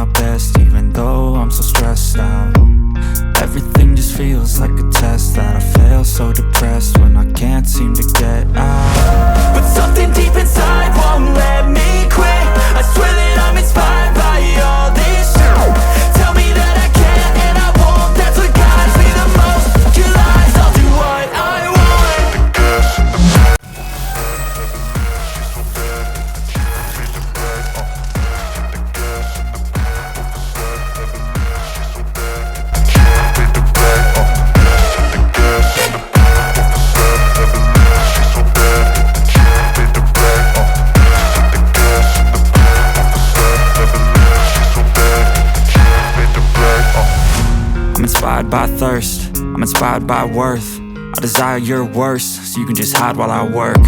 my best, even though I'm so stressed out. Everything just feels like a test that I fail, so depressed when I can't seem to get out. But something deep inside won't let me quit. I swear that I'm inspired by all this shit. Tell me that I can't and I won't, that's what guides me the most. Your lies, I'll do what I want. I'm inspired by thirst, I'm inspired by worth. I desire your worst, so you can just hide while I work.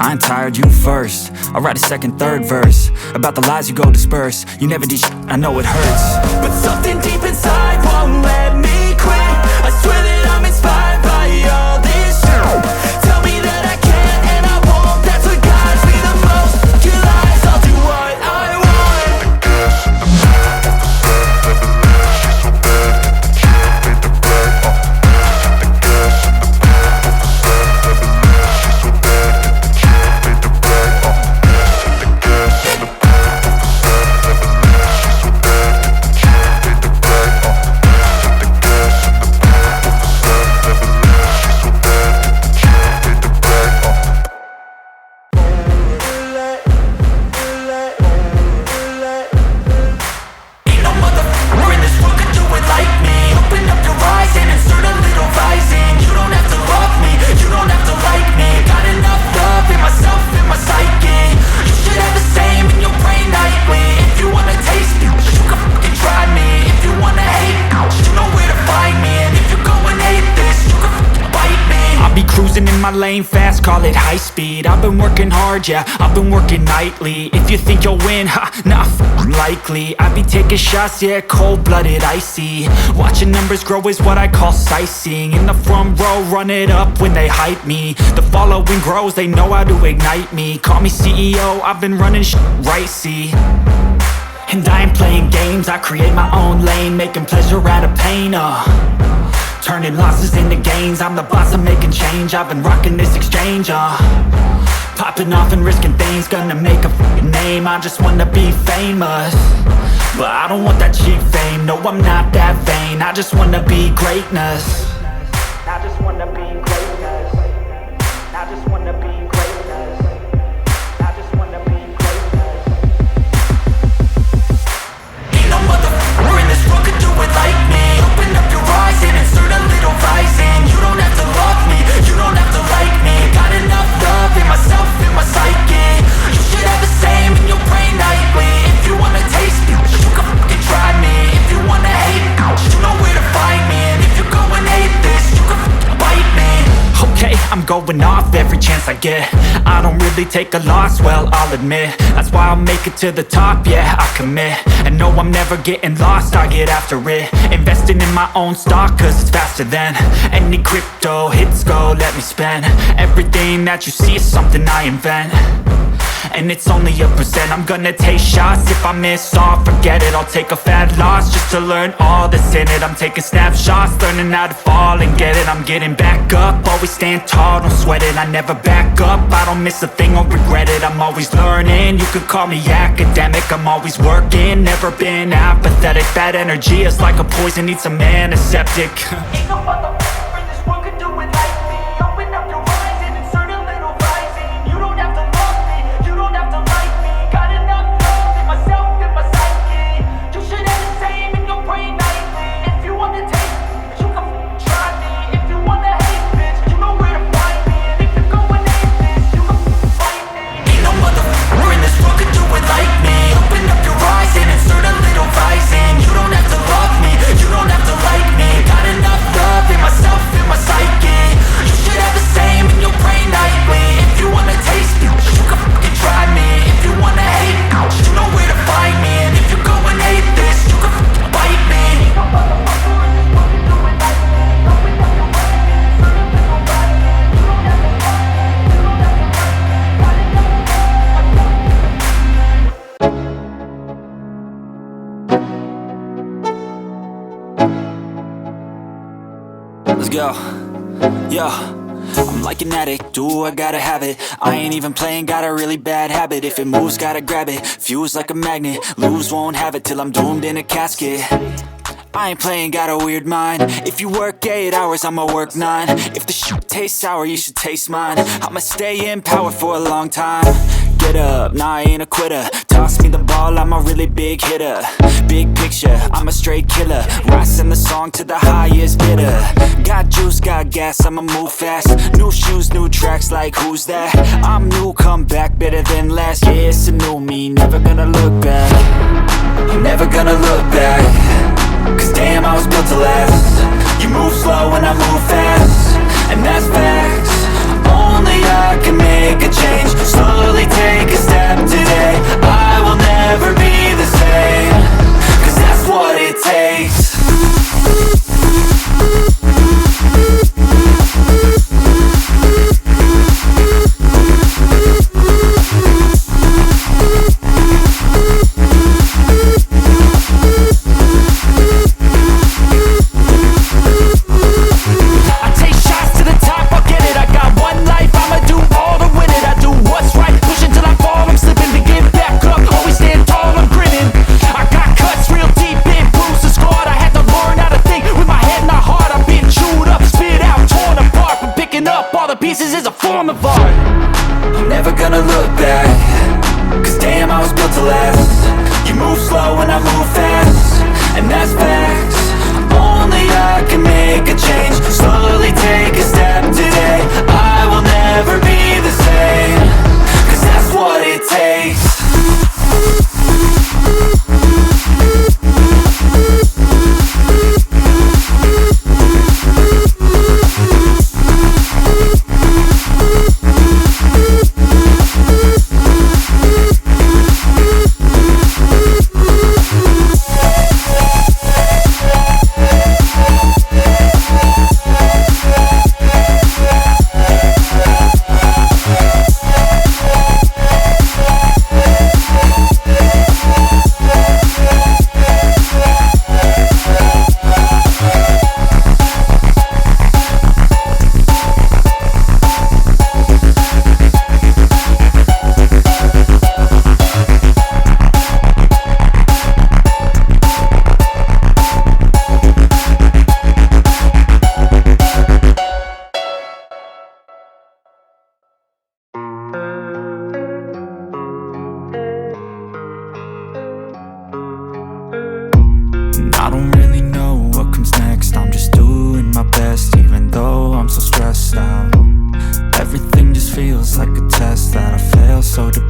I ain't tired, you first. I'll write a second, third verse about the lies you go disperse. You never did shit, I know it hurts. But something deep inside won't let me quit. I swear that I'm inspired by all this shit. Tell me that I can't and I won't, that's what guides me the most. Your lies, I'll do what I want. In my lane fast, call it high speed. I've been working hard, yeah, I've been working nightly. If you think you'll win, ha, nah, likely. I be taking shots, yeah, cold-blooded, icy. Watching numbers grow is what I call sightseeing. In the front row, run it up when they hype me. The following grows, they know how to ignite me. Call me CEO, I've been running shit right, see. And I ain't playing games, I create my own lane, making pleasure out of pain, turning losses into gains, I'm the boss, I'm making change. I've been rocking this exchange, popping off and risking things, gonna make a f***ing name. I just wanna be famous, but I don't want that cheap fame. No, I'm not that vain, I just wanna be greatness. I just wanna be greatness. I just wanna be greatness. I just wanna be greatness. Ain't no motherfucker in this world could do it like me. Open up your eyes and insert a little rising. You don't have to love me, you don't have to like me. Got enough love in myself, in my psyche. You should have the same in your brain nightly. If you wanna taste me, you can fucking try me. If you wanna hate me, you know where to find me. And if you're going hate this, you can fucking bite me. Okay, I'm going off every chance I get. I don't really take a loss, well, I'll admit. That's why I'll make it to the top, yeah, I commit. And no, I'm never getting lost, I get after it. Investing in my own stock, cause it's faster than any crypto hits go, let me spend. Everything that you see is something I invent, and it's only a percent. I'm gonna take shots, if I miss all, forget it. I'll take a fat loss just to learn all that's in it. I'm taking snapshots, learning how to fall and get it. I'm getting back up, always stand tall, don't sweat it. I never back up, I don't miss a thing or regret it. I'm always learning, you could call me academic. I'm always working, never been apathetic. Bad energy is like a poison, needs some antiseptic. Ain't no motherfucker in this world could do it like me. Open up your eyes and insert a little rising. You don't have to love me, you don't have to like me. Got enough love in myself, in my psyche. You should have the same in your brain nightly. If you wanna take me, you can try me. If you wanna hate bitch, you know where to find me. And if you're going hate this, you can fight me. Ain't no motherfucker in this world could do it like me. Open up your eyes and insert a little rising. You don't have to love me, you don't have to like me. Got enough love in Let's go. Yo, I'm like an addict, do I gotta have it. I ain't even playing, got a really bad habit. If it moves, gotta grab it, fuse like a magnet. Lose, won't have it till I'm doomed in a casket. I ain't playing, got a weird mind. If you work 8 hours, I'ma work 9. If the shit tastes sour, you should taste mine. I'ma stay in power for a long time. Get up, nah, I ain't a quitter. Toss me the ball, I'm a really big hitter. Big picture, I'm a straight killer. Rising the song to the highest bidder. Got juice, got gas, I'ma move fast. New shoes, new tracks, like who's that? I'm new, come back, better than last. Yeah, it's a new me, never gonna look back. I'm never gonna look back. Cause damn, I was built to last. You move slow and I move fast, and that's facts. Only I can make a change. Slowly take a step today. I will never be the same. Cause that's what it takes. I'm never gonna look back. Cause damn, I was built to last. You move slow and I move fast, and that's facts. Only I can make a change. Slowly take a step today. I will never be the same. Cause that's what it takes. I don't really know what comes next. I'm just doing my best, even though I'm so stressed out. Everything just feels like a test that I fail, so depressed.